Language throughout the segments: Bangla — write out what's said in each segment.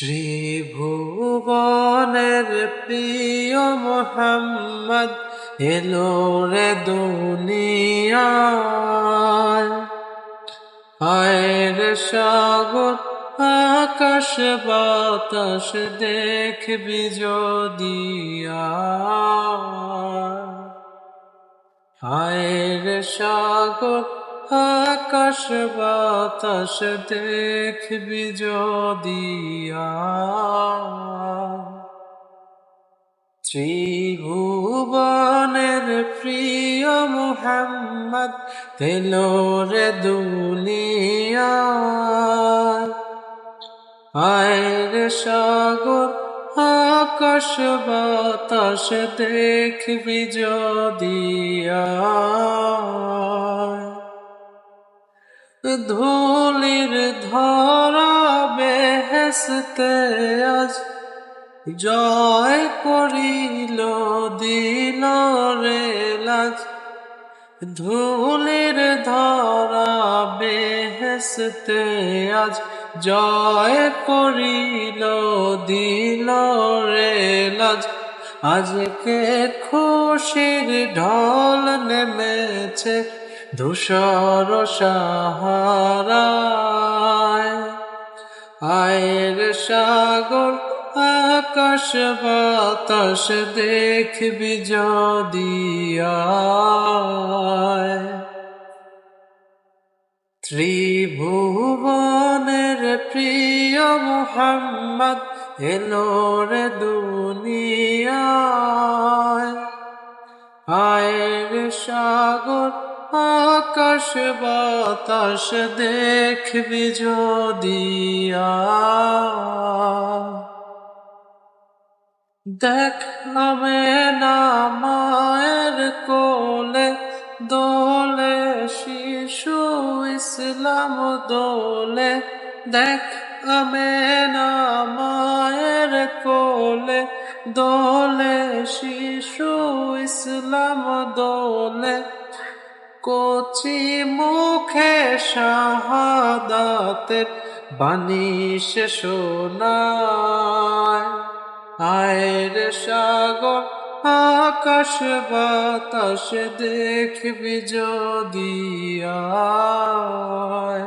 ত্রিভুবনের প্রিয় মোহাম্মদ এলো রে দুনিয়ায়। হায়রে সাগর আকাশ বাতাস দেখবি যদি আয়। হায়রে সাগর আকাশ বাতাস দেখবি যদি আয়। ত্রিভুবনের প্রিয় মুহাম্মদ এলো রে দুনিয়ায়। হায়রে সাগর আকাশ বাতাস দেখবি যদি আয়। ধুলির ধরা বেহেশতে আজ জয় করিল দিল রে লাজ। ধুলির ধরা বেহেশতে আজ জয় করিল দিল রে লাজ। আজকে খুশির ঢল নেমেছে ধূসর সাহারায়। হায়রে সাগর আকাশ বাতাস দেখবি যদি আয়। ত্রিভুবনের প্রিয় মুহাম্মদ এলো রে দুনিয়ায়। হায়রে সাগর আকাশ বাতাস দেখবি যদি আয়। দেখ আমেনা মায়ের কোলে দোলে শিশু ইসলাম দোলে। দেখ আমেনা মায়ের কোলে দোলে শিশু ইসলাম দোলে। কচি মুখে শাহাদাতের বাণী সে শোনায়। হায়রে সাগর আকাশ বাতাস দেখবি যদি আয়।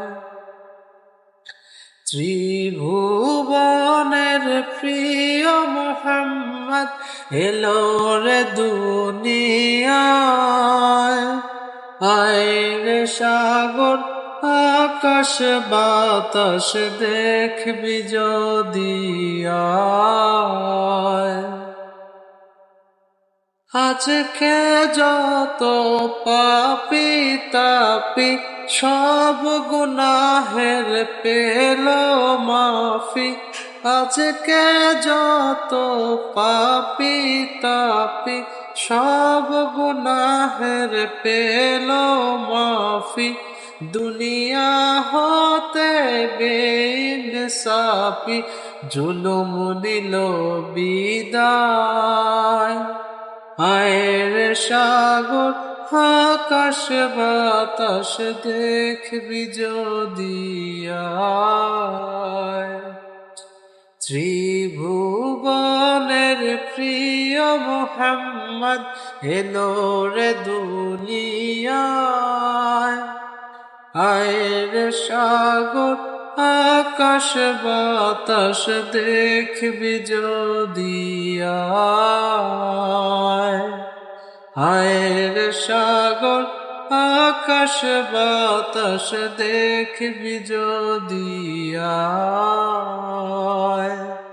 ত্রিভুবনের প্রিয় মুহাম্মদ এলো রে দুনিয়ায়। হায়রে সাগর আকাশ বাতাস দেখবি যদি আয়। আজকে যত পাপী তাপী সব গুনাহের পেল মাফি। আজকে যত পাপী তাপী সব গুনাহের পেল মাফি। দুনিয়া হতে বেইনসাফি জুলুম নিল বিদায়। হায়রে সাগর আকাশ বাতাস দেখবি যদি আয়। ত্রিভুবনের প্রিয় মুহাম্মদ এলো রে দুনিয়ায়। হায়রে সাগর আকাশ বাতাস দেখবি যদি আয়। হায়রে সাগর আকাশ বাতাস দেখবি যদি আয়।